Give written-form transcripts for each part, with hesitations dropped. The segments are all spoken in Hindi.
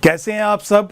कैसे हैं आप सब।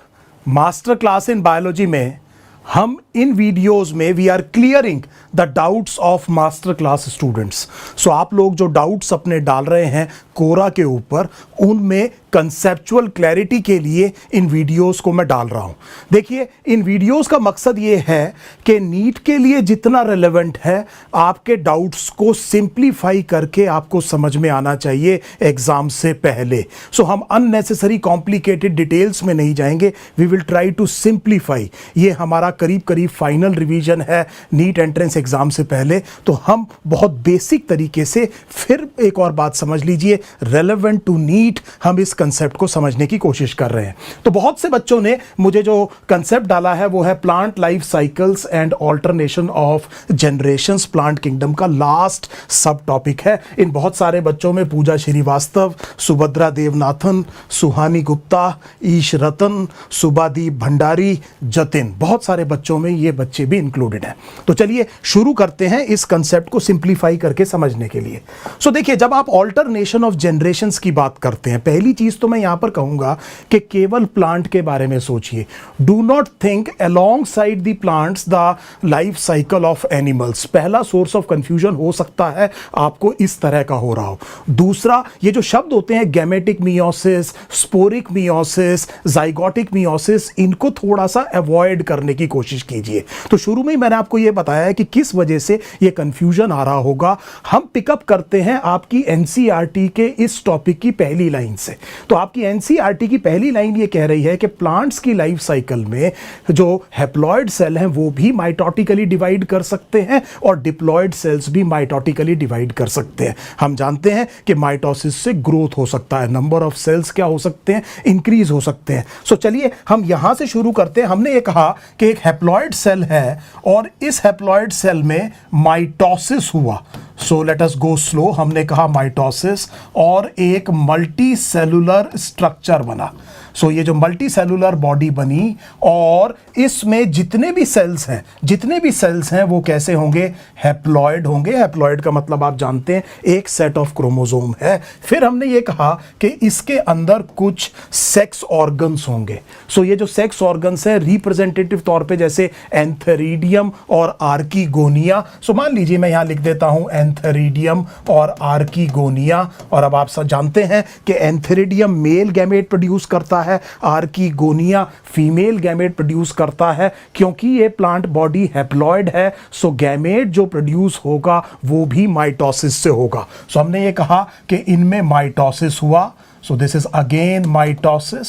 मास्टर क्लास इन बायोलॉजी में हम इन वीडियोस में we are clearing the doubts of master class students. So आप लोग जो डाउट्स अपने डाल रहे हैं कोरा के ऊपर, उनमें कंसेप्चुअल क्लैरिटी के लिए इन वीडियोस को मैं डाल रहा हूं। देखिए, इन वीडियोस का मकसद ये है कि नीट के लिए जितना रेलेवेंट है आपके डाउट्स को सिंप्लीफाई करके आपको समझ में आना चाहिए एग्जाम से पहले। सो हम अननेसेसरी कॉम्प्लिकेटेड डिटेल्स में नहीं जाएंगे, we will try to simplify. ये हमारा करीब करीब फाइनल रिवीजन है नीट एंट्रेंस एग्जाम से पहले, तो हम बहुत बेसिक तरीके से, फिर एक और बात समझ लीजिए, रेलेवेंट टू नीट हम इस कंसेप्ट को समझने की कोशिश कर रहे हैं। तो बहुत से बच्चों ने मुझे जो कंसेप्ट डाला है वो है plant life cycles and alternation of generations, plant kingdom का लास्ट सब टॉपिक है। इन बहुत सारे बच्चों में पूजा श्रीवास्तव, सुभद्रा देवनाथन, सुहानी गुप्ता, ईश रतन, सुबादीप भंडारी, जतिन, बहुत सारे बच्चों में ये बच्चे भी इंक्लूडेड हैं। तो चलिए शुरू करते हैं इस कंसेप्ट को सिंप्लीफाई करके समझने के लिए। सो देखिए, जब आप ऑल्टरनेशन ऑफ जनरेशंस की बात करते हैं, पहली चीज तो मैं यहां पर कहूंगा कि केवल प्लांट के बारे में सोचिए। Do not think along side the plants the life cycle of animals. पहला सोर्स ऑफ कंफ्यूजन हो सकता है आपको इस तरह का हो रहा हो। दूसरा, ये जो शब्द होते हैं gametic meiosis, sporic meiosis, zygotic meiosis, इनको थोड़ा सा अवॉइड करने की कोशिश कीजिए। तो शुरू में ही मैंने आपको यह बताया है कि किस वजह से यह कंफ्यूजन आ रहा होगा। हम पिकअप करते हैं आपकी एनसीईआरटी के इस टॉपिक की पहली लाइन से। तो आपकी एनसीईआरटी की पहली लाइन ये कह रही है कि प्लांट्स की लाइफ साइकिल में जो हैप्लॉइड सेल हैं वो भी माइटोटिकली डिवाइड कर सकते हैं और डिप्लॉइड सेल्स भी माइटोटिकली डिवाइड कर सकते हैं। हम जानते हैं कि माइटोसिस से ग्रोथ हो सकता है, नंबर ऑफ सेल्स क्या हो सकते हैं, इंक्रीज हो सकते हैं। सो चलिए हम यहां से शुरू करते हैं। हमने ये कहा कि एक हैप्लॉइड सेल है और इस हैप्लॉइड सेल में माइटोसिस हुआ। So let us go slow. हमने कहा माइटोसिस और एक मल्टी सेलुलर स्ट्रक्चर बना। सो ये जो मल्टी सेलुलर बॉडी बनी और इसमें जितने भी सेल्स हैं वो कैसे होंगे, हैप्लॉइड होंगे। हैप्लॉइड का मतलब आप जानते हैं एक सेट ऑफ क्रोमोसोम है। फिर हमने ये कहा कि इसके अंदर कुछ सेक्स ऑर्गन्स होंगे। सो ये जो सेक्स ऑर्गन्स है रिप्रेजेंटेटिव तौर पे जैसे एंथेरिडियम और आर्कीगोनिया। सो मान लीजिए मैं यहां लिख देता हूं एंथेरिडियम और आर्कीगोनिया। और अब आप सब जानते हैं कि एंथेरिडियम मेल गैमेट प्रोड्यूस करता है, आर्कीगोनिया फीमेल गैमेट प्रोड्यूस करता है। क्योंकि ये प्लांट बॉडी हैप्लॉइड है, सो गैमेट जो प्रोड्यूस होगा वो भी माइटोसिस से होगा। सो हमने ये कहा कि इनमें माइटोसिस हुआ। सो दिस इज अगेन माइटोसिस।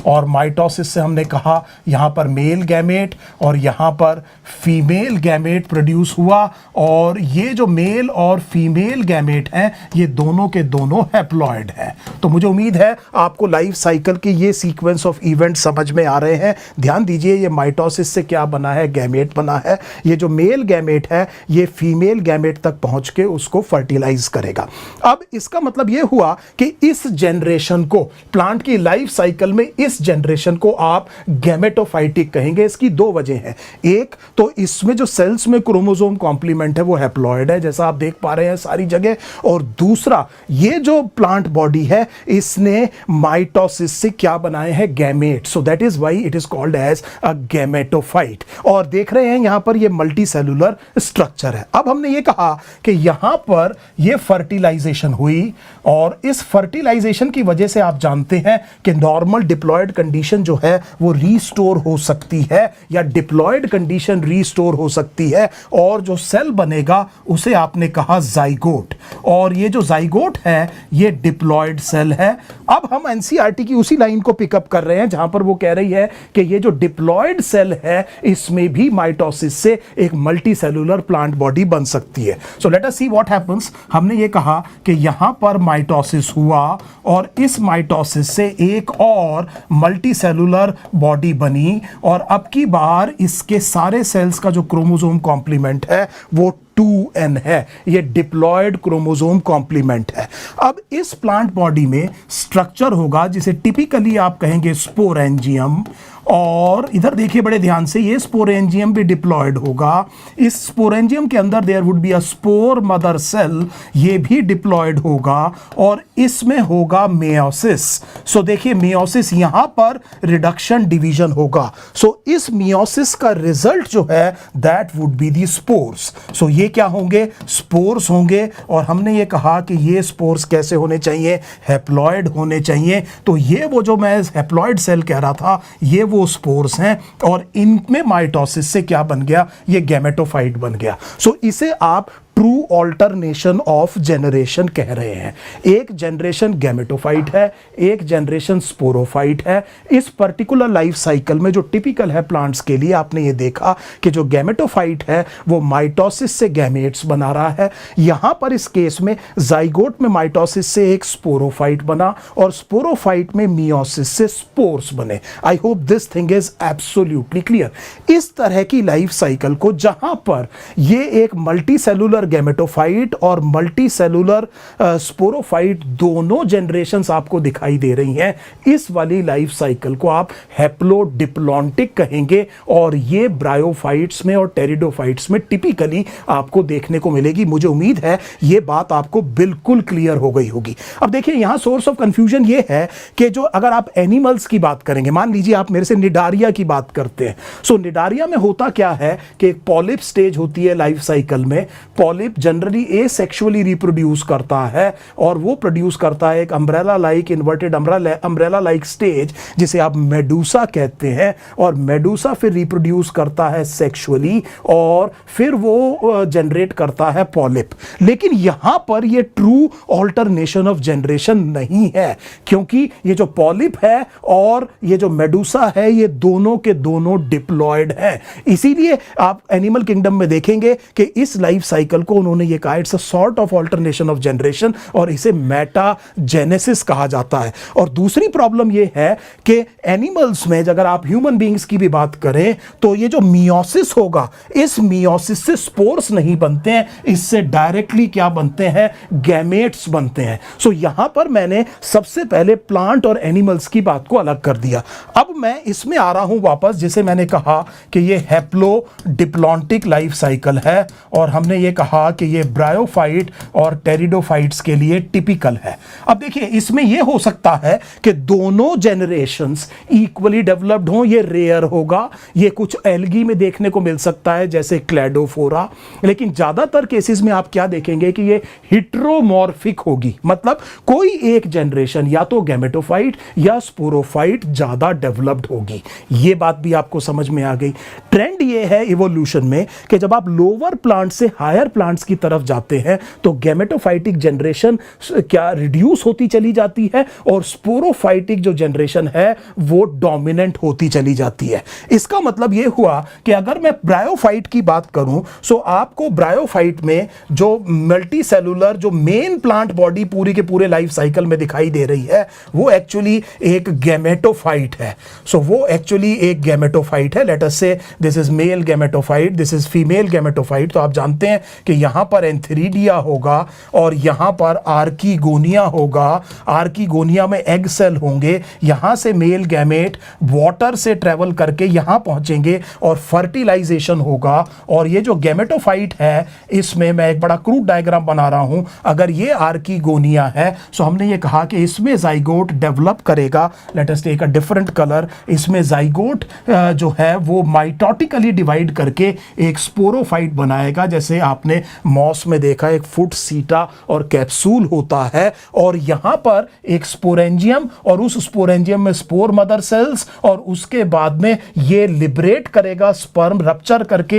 और माइटोसिस से हमने कहा यहां पर मेल गैमेट और यहां पर फीमेल गैमेट प्रोड्यूस हुआ। और ये जो मेल और फीमेल गैमेट हैं ये दोनों के दोनों हैप्लॉइड हैं। तो मुझे उम्मीद है आपको लाइफ साइकिल के ये सीक्वेंस ऑफ इवेंट समझ में आ रहे हैं। ध्यान दीजिए, ये माइटोसिस से क्या बना है, गैमेट बना है। ये जो मेल गैमेट है ये फीमेल गैमेट तक पहुंच के उसको फर्टिलाइज करेगा। अब इसका मतलब ये हुआ कि इस जनरेशन को, प्लांट की लाइफ साइकिल में इस जनरेशन को आप गैमेटोफाइटिक कहेंगे। इसकी दो वजह हैं। एक तो इसमें जो सेल्स में क्रोमोसोम कॉम्प्लीमेंट है वो हैप्लॉइड है, जैसा आप देख पा रहे हैं सारी जगह। और दूसरा, ये जो प्लांट बॉडी है इसने माइटोसिस से क्या बनाए हैं, gamete. So that is why it is called as a gametophyte. और देख रहे हैं यहां पर ये मल्टी सेलुलर स्ट्रक्चर है। अब हमने ये कहा कि यहां पर ये फर्टिलाइजेशन हुई और इस फर्टिलाइजेशन की वजह से आप जानते हैं कि नॉर्मल डिप्लॉयड कंडीशन जो है वो रीस्टोर हो सकती है या डिप्लॉयड कंडीशन रीस्टोर हो सकती है। और जो सेल बनेगा उसे आपने कहा जाइगोट। और ये जो जाइगोट है ये डिप्लॉयड सेल है। अब हम एनसीईआरटी की उसी लाइन को पिकअप कर रहे हैं जहां पर वो कह रही है कि ये जो डिप्लॉयड सेल है इसमें भी माइटोसिस से एक मल्टी सेलुलर प्लांट बॉडी बन सकती है। So let us see what happens. हमने ये कहा कि यहां पर माइटोसिस हुआ और इस माइटोसिस से एक और मल्टी सेलुलर बॉडी बनी और अब की बार इसके सारे सेल्स का जो क्रोमोसोम कॉम्प्लीमेंट है वो 2n है। ये डिप्लॉयड क्रोमोसोम कॉम्प्लीमेंट है। अब इस प्लांट बॉडी में स्ट्रक्चर होगा जिसे टिपिकली आप कहेंगे स्पोरेंजियम और इधर देखिए बड़े ध्यान से, ये स्पोरेंजियम भी डिप्लॉयड होगा। इस स्पोरेंजियम के अंदर there would be a spore mother cell, ये भी डिप्लॉयड होगा और इसमें होगा मेयोसिस। सो देखिए मेयोसिस, यहां पर रिडक्शन डिवीजन होगा। सो इस मेयोसिस का रिजल्ट जो है that would be the spores. So ये क्या होंगे? स्पोर्स होंगे। और हमने ये कहा कि ये स्पोर्स कैसे होने चाहिए? हैप्लॉयड होने चाहिए। तो ये वो जो मैं हैप्लॉयड सेल कह रहा था, ये वो स्पोर्स हैं और इनमें माइटोसिस से क्या बन गया? ये गैमेटोफाइट बन गया। सो इसे आप ट्रू ऑल्टरनेशन ऑफ जनरेशन कह रहे हैं। एक जनरेशन गैमेटोफाइट है, एक जनरेशन स्पोरोफाइट है। इस पर्टिकुलर लाइफ साइकिल में जो टिपिकल है प्लांट्स के लिए, आपने ये देखा कि जो गैमेटोफाइट है वो माइटोसिस से गैमेट्स बना रहा है। यहां पर इस केस में जाइगोट में माइटोसिस से एक स्पोरोफाइट बना और स्पोरोफाइट में मियोसिस से स्पोर्स बने। I hope this thing is absolutely clear. इस तरह की लाइफ साइकिल को, जहां पर ये एक मल्टी सेलुलर गैमेटोफाइट और मल्टी सेलुलर स्पोरोफाइट दोनों जनरेशंस आपको दिखाई दे रही हैं, इस वाली लाइफ साइकिल को आप हैप्लोडिप्लॉन्टिक कहेंगे। और ये ब्रायोफाइट्स में और टेरिडोफाइट्स में टिपिकली आपको देखने को मिलेगी। मुझे उम्मीद है ये बात आपको बिल्कुल क्लियर हो गई होगी। अब देखिए यहां सोर्स ऑफ कंफ्यूजन ये है कि जो अगर आप एनिमल्स की बात करेंगे, मान लीजिए आप मेरे से निडारिया की बात करते हैं। सो निडारिया में होता क्या है कि एक पॉलिप स्टेज होती है लाइफ साइकिल में। पॉलिप जनरली एसेक्सुअली रिप्रोड्यूस करता है और वो प्रोड्यूस करता है एक umbrella like, inverted umbrella like stage, जिसे आप मेडूसा कहते हैं। और मेडूसा फिर रिप्रोड्यूस करता है सेक्सुअली और फिर वो जनरेट करता है पॉलिप। लेकिन यहां पर ये ट्रू ऑल्टरनेशन ऑफ जनरेशन नहीं है, क्योंकि ये जो पॉलिप है और ये जो मेडूसा है, ये दोनों के दोनों डिप्लॉयड हैं। इसीलिए आप एनिमल किंगडम में देखेंगे कि इस लाइफ साइकिल को उन्होंने ये कहा it's a sort of alternation of generation और इसे मेटाजेनेसिस कहा जाता है। और दूसरी प्रॉब्लम ये है कि एनिमल्स में, अगर आप ह्यूमन बीइंग्स की भी बात करें, तो ये जो मियोसिस होगा, इस मियोसिस से स्पोर्स नहीं बनते हैं, इससे डायरेक्टली क्या बनते हैं? गैमेट्स बनते हैं। सो यहां पर मैंने सबसे पहले प्लांट और एनिमल्स की बात को अलग कर दिया। अब मैं इसमें आ रहा हूं वापस, जिसे मैंने कहा कि ये हैप्लोडिप्लॉन्टिक लाइफ साइकिल है और हमने ये कहा कि ये ब्रायोफाइट और टेरिडोफाइट्स के लिए टिपिकल है। अब देखिए इसमें ये हो सकता है कि दोनों जनरेशंस इक्वली डेवलप्ड हों, ये रेयर होगा। ये कुछ एल्गी में देखने को मिल सकता है जैसे क्लैडोफोरा, लेकिन ज्यादातर केसेस में आप क्या देखेंगे कि ये हिट्रोमॉर्फिक होगी। मतलब कोई एक जनरेशन या तो गैमेटोफाइट या स्पोरोफाइट ज्यादा डेवलप्ड होगी। ये बात भी आपको समझ में आ गई। ट्रेंड ये है इवोल्यूशन में कि जब आप लोअर प्लांट से हायर प्लांट्स की तरफ जाते हैं तो गैमेटोफाइटिक जनरेशन क्या रिड्यूस होती चली जाती है और स्पोरोफाइटिक जो जनरेशन है वो डोमिनेंट होती चली जाती है। इसका मतलब ये हुआ कि अगर मैं ब्रायोफाइट की बात करूं, सो आपको ब्रायोफाइट में जो मल्टी सेलुलर, जो मेन प्लांट बॉडी पूरी के पूरे लाइफ साइकिल में दिखाई दे रही है, वो एक्चुअली एक गैमेटोफाइट है। सो वो एक्चुअली एक गैमेटोफाइट है। लेट अस से this is male gametophyte, this is female gametophyte. तो आप जानते हैं कि यहां पर एंथ्रीडिया होगा और यहां पर आर्कीगोनिया होगा। आर्कीगोनिया में एग सेल होंगे। यहां से मेल गैमेट वाटर से ट्रेवल करके यहां पहुंचेंगे और फर्टिलाइजेशन होगा। और ये जो गैमेटोफाइट है, इसमें मैं एक बड़ा क्रूड डायग्राम बना रहा हूं। अगर ये आर्कीगोनिया है, सो हमने ये कहा कि इसमें जाइगोट डेवलप करेगा। Let us take a different colour. इसमें जाइगोट जो है वो माइटोटिकली डिवाइड करके एक स्पोरोफाइट बनाएगा। जैसे आपने मॉस में देखा, एक फुट, सीटा और कैप्सूल होता है और यहां पर एक स्पोरेंजियम और उस स्पोरेंजियम में स्पोर मदर सेल्स और उसके बाद में ये लिबरेट करेगा स्पर्म, रप्चर करके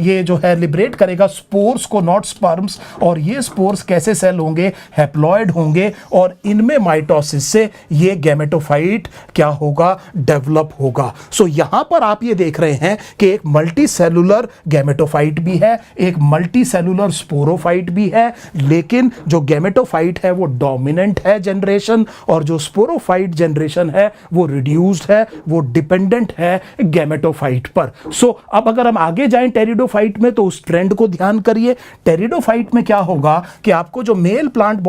ये जो है लिबरेट करेगा स्पोर्स को, नॉट स्पर्म्स। और ये स्पोर्स कैसे सेल होंगे? हैप्लॉयड होंगे और इनमें माइटोसिस से ये गैमेटोफाइट क्या होगा? डेवलप होगा। सो यहां पर आप ये देख रहे हैं कि एक मल्टी सेलुलर गैमेटोफाइट भी है, एक मल्टी मल्टीसेलुलर स्पोरोफाइट भी है, लेकिन जो गैमेटोफाइट है वो डोमिनेंट है जनरेशन, और जो स्पोरोफाइट जनरेशन है वो रिड्यूस्ड है, वो डिपेंडेंट है गैमेटोफाइट पर। सो अब अगर हम आगे जाएं टेरिडोफाइट में, तो उस ट्रेंड को ध्यान करिए। टेरिडोफाइट में क्या होगा कि आपको जो मेन प्लांट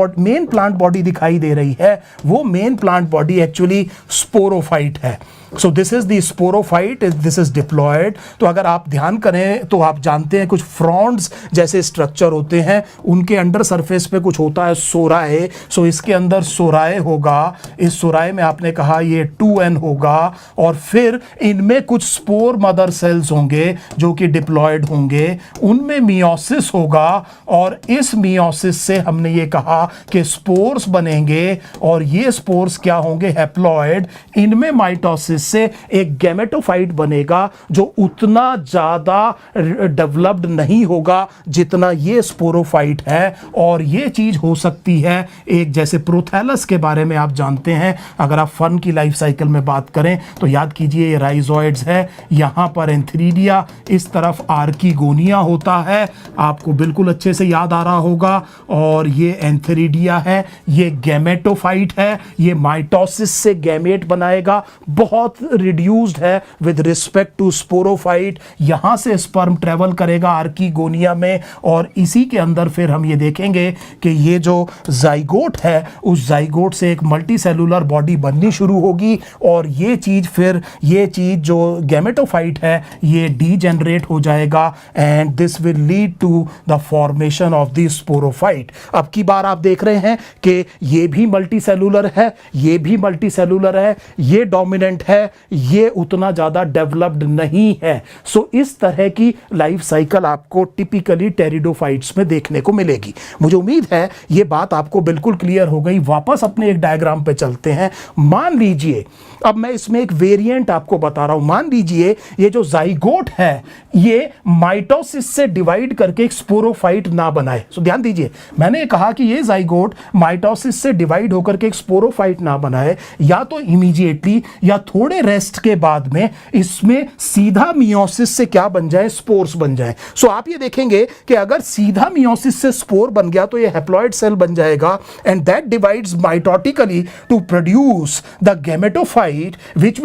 बॉडी दिखाई दे रही है, वो main plant body actually sporophyte है। So this is the sporophyte, this is diploid. तो अगर आप ध्यान करें तो आप जानते हैं कुछ फ्रॉन्ड्स जैसे स्ट्रक्चर होते हैं, उनके अंडर सरफेस पे कुछ होता है सोराए। सो इसके अंदर सोराए होगा, इस सोराए में आपने कहा ये 2n होगा, और फिर इनमें कुछ स्पोर मदर सेल्स होंगे जो कि डिप्लॉयड होंगे, उनमें मियोसिस होगा, और इस मियोसिस से हमने ये कहा कि स्पोर्स बनेंगे, और ये स्पोर्स क्या होंगे, हैप्लॉयड। इनमें माइटोसिस से एक गैमेटोफाइट बनेगा जो उतना ज्यादा डेवलप्ड नहीं होगा जितना ये स्पोरोफाइट है, और ये चीज हो सकती है एक, जैसे प्रोथैलस के बारे में आप जानते हैं, अगर आप फर्न की लाइफ साइकिल में बात करें तो याद कीजिए ये राइजोइड्स है, यहां पर एंथ्रीडिया, इस तरफ आर्कीगोनिया होता है, आपको बिल्कुल अच्छे से याद आ रहा होगा, और ये एंथ्रीडिया है, ये गैमेटोफाइट है, ये माइटोसिस से गैमेट बनाएगा, बहुत रिड्यूस्ड है विद रिस्पेक्ट टू स्पोरोफाइट। यहां से स्पर्म ट्रेवल करेगा आर्कीगोनिया में, और इसी के अंदर फिर हम ये देखेंगे कि ये जो जाइगोट है, उस जाइगोट से एक मल्टीसेलुलर बॉडी बननी शुरू होगी, और ये चीज जो गैमेटोफाइट है ये डीजेनरेट हो जाएगा, and this will lead to the formation of the sporophyte. अब की बार आप देख रहे हैं कि ये भी मल्टीसेलुलर है, ये भी मल्टीसेलुलर है, ये डोमिनेंट है, ये उतना ज्यादा डेवलप्ड नहीं है। सो इस तरह की लाइफ साइकिल आपको टिपिकली टेरिडोफाइट्स में देखने को मिलेगी। मुझे उम्मीद है ये बात आपको बिल्कुल क्लियर हो गई। वापस अपने एक डायग्राम पे चलते हैं। मान लीजिए, अब मैं इसमें एक वेरिएंट आपको बता रहा हूं, मान लीजिए ये जो जाइगोट है ये माइटोसिस से डिवाइड करके एक स्पोरोफाइट ना बनाए। सो ध्यान दीजिए, मैंने कहा कि ये जाइगोट माइटोसिस से डिवाइड होकर के एक स्पोरोफाइट ना बनाए, या तो इमीडिएटली या थोड़े रेस्ट के बाद में इसमें सीधा मियोसिस से क्या बन जाए, स्पोर्स बन जाए। सो आप ये देखेंगे कि अगर सीधा मियोसिस से स्पोर बन गया तो ये हैप्लॉइड सेल बन जाएगा, and that divides mitotically to produce the gametophyte which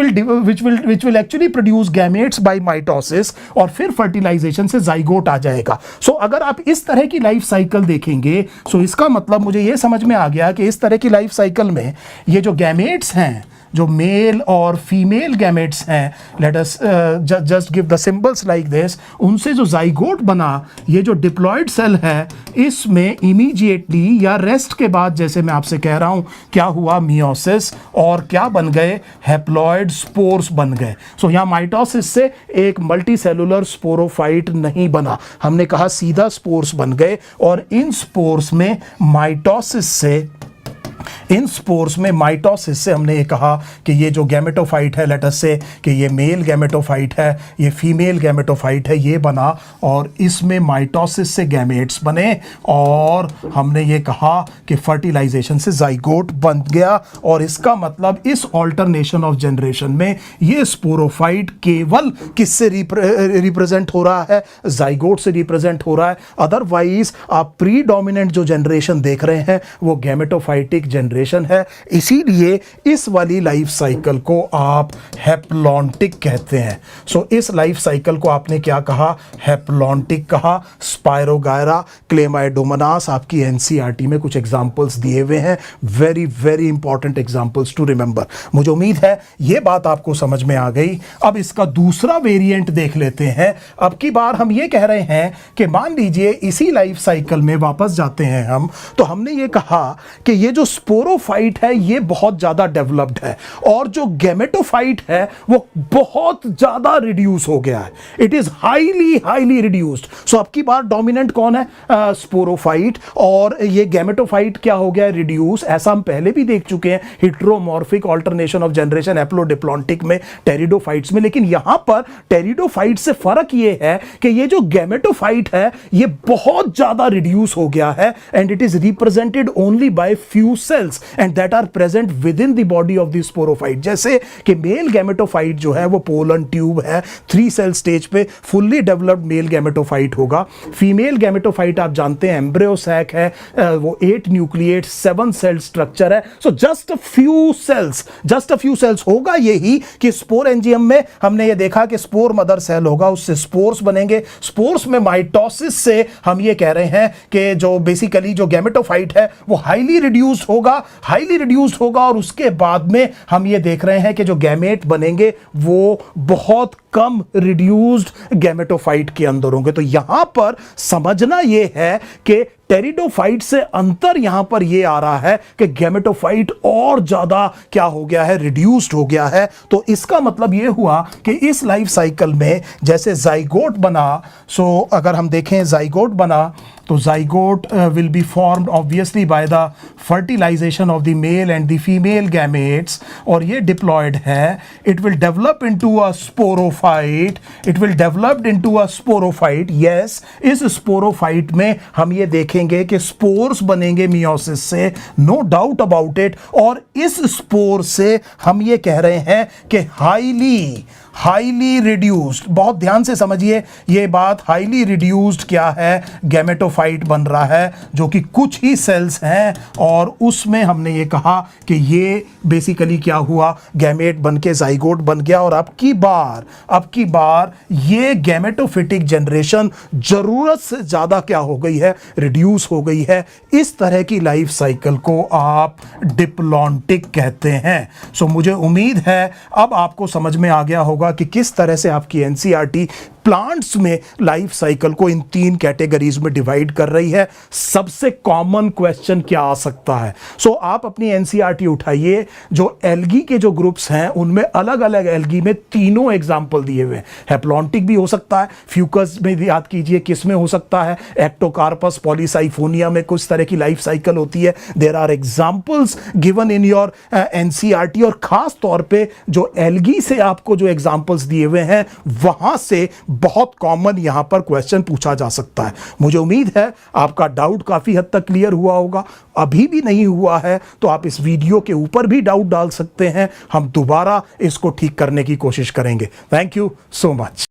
will actually produce gametes by mitosis, और फिर फर्टिलाइजेशन से जाइगोट आ जाएगा। सो अगर आप इस तरह की लाइफ साइकिल देखेंगे, सो इसका मतलब मुझे ये समझ में आ गया कि इस तरह की लाइफ साइकिल में ये जो गैमेट्स हैं, जो मेल और फीमेल गैमेट्स हैं, let us just give the symbols like this, उनसे जो जाइगोट बना, ये जो डिप्लॉयड सेल है, इसमें इमीडिएटली या रेस्ट के बाद, जैसे मैं आपसे कह रहा हूं, क्या हुआ, मियोसिस, और क्या बन गए, हैप्लॉयड स्पोर्स बन गए। सो यहाँ माइटोसिस से एक मल्टीसेलुलर स्पोरोफाइट नहीं बना, हमने कहा सीधा स्पोर्स बन गए, और इन स्पोर्स में माइटोसिस से हमने ये कहा कि ये जो गैमेटोफाइट है, लेट अस से कि ये मेल गैमेटोफाइट है, ये फीमेल गैमेटोफाइट है, ये बना, और इसमें माइटोसिस से गैमेट्स बने, और हमने ये कहा कि फर्टिलाइजेशन से जाइगोट बन गया। और इसका मतलब इस ऑल्टरनेशन ऑफ जनरेशन में ये स्पोरोफाइट केवल किससे रिप्रेजेंट हो रहा है, जाइगोट से रिप्रेजेंट हो रहा है। अदरवाइज आप प्रीडोमिनेंट जो जनरेशन देख रहे हैं वो गैमेटोफाइटिक जनरेशन है। इसीलिए इस वाली लाइफ साइकिल को आप हैप्लॉन्टिक कहते हैं। सो इस लाइफ साइकिल को आपने क्या कहा, हैप्लॉन्टिक कहा। स्पायरोगायरा, क्लेमाइडोमोनास, आपकी एनसीईआरटी में कुछ एग्जांपल्स दिए हुए हैं, very very important examples to remember. मुझे उम्मीद है ये बात आपको समझ में आ गई। अब इसका दूसरा वेरिएंट देख लेते हैं। अब की बार हम ये कह रहे हैं कि मान लीजिए इसी लाइफ साइकिल में वापस जाते हैं हम, तो हमने ये कहा कि ये जो स्पोरोफाइट है ये बहुत ज्यादा डेवलप्ड है, और जो गैमेटोफाइट है वो बहुत ज्यादा रिड्यूस हो गया है। It is highly reduced. So अब की बार डोमिनेंट कौन है, स्पोरोफाइट, और ये गैमेटोफाइट क्या हो गया, रिड्यूस। ऐसा हम पहले भी देख चुके हैं हिट्रोमॉर्फिक ऑल्टरनेशन ऑफ जनरेशन एप्लोडिप्लॉन्टिक में, टेरिडोफाइट्स में। लेकिन यहां पर टेरिडोफाइट से फर्क ये है कि ये जो गैमेटोफाइट है ये बहुत ज्यादा रिड्यूस हो गया है, and it is represented only by few cells and that are present within the body of the sporophyte. जैसे कि मेल गैमेटोफाइट जो है वो पोलन ट्यूब है, 3 सेल स्टेज पे फुल्ली डेवलप्ड मेल गैमेटोफाइट होगा. फीमेल गैमेटोफाइट आप जानते हैं एम्ब्रियो सैक है, वो 8 न्यूक्लिएट 7 सेल स्ट्रक्चर है. So just a few cells होगा यही कि स्पोर एंजियम में हमने ये देखा कि स्पोर मदर सेल होगा, उससे स्पोर्स बनेंगे. स्पोर्स में माइटोसिस से हम ये कह रहे हैं कि जो बेसिकली जो गैमेटोफाइट है वो हाईली रिड्यूस्ड होगा और उसके बाद में हम ये देख रहे हैं कि जो गैमेट बनेंगे वो बहुत कम रिड्यूस्ड गैमेटोफाइट के अंदर होंगे. तो यहां पर समझना यह है कि टेरिडोफाइट से अंतर यहां पर यह आ रहा है कि गैमेटोफाइट और ज्यादा क्या हो गया है, रिड्यूस्ड हो गया है. तो इसका मतलब यह हुआ कि इस लाइफ साइकिल में जैसे जाइगोट बना, सो अगर हम देखें जाइगोट बना तो zygote will be formed obviously by the fertilisation of the male and the female gametes, और ये डिप्लॉयड है. It will develop into a sporophyte. Yes, इस स्पोरोफाइट में हम ये देखेंगे कि स्पोर्स बनेंगे मियोसिस से, नो डाउट अबाउट इट. और इस स्पोर से हम ये कह रहे हैं कि हाईली रिड्यूस्ड, बहुत ध्यान से समझिए ये बात, हाईली रिड्यूस्ड क्या है, गैमेटोफाइट बन रहा है जो कि कुछ ही सेल्स हैं. और उसमें हमने ये कहा कि ये बेसिकली क्या हुआ, गैमेट बन के जाइगोट बन गया. और अब की बार ये गैमेटोफिटिक जनरेशन जरूरत से ज्यादा क्या हो गई है, रिड्यूस हो गई है. इस तरह की लाइफ साइकिल को आप डिप्लॉन्टिक कहते हैं. सो मुझे उम्मीद है अब आपको समझ में आ गया होगा कि किस तरह से आपकी एनसीईआरटी प्लांट्स में लाइफ साइकिल को इन 3 कैटेगरीज में डिवाइड कर रही है. सबसे कॉमन क्वेश्चन क्या आ सकता है, सो आप अपनी एनसीईआरटी उठाइए, जो एल्गी के जो ग्रुप्स हैं उनमें अलग अलग एल्गी में तीनों एग्जाम्पल दिए हुए हैं. हैप्लॉन्टिक भी हो सकता है, फ्यूकस में भी याद कीजिए किस में हो सकता है, एक्टोकार्पस पॉलीसाइफोनिया में कुछ तरह की लाइफ साइकिल होती है. There are examples given in your NCERT. और खास तौर पे जो एल्गी से आपको जो एग्जाम्पल्स दिए हुए हैं वहां से बहुत कॉमन यहां पर क्वेश्चन पूछा जा सकता है. मुझे उम्मीद है आपका डाउट काफी हद तक क्लियर हुआ होगा. अभी भी नहीं हुआ है तो आप इस वीडियो के ऊपर भी डाउट डाल सकते हैं, हम दोबारा इसको ठीक करने की कोशिश करेंगे. Thank you so much.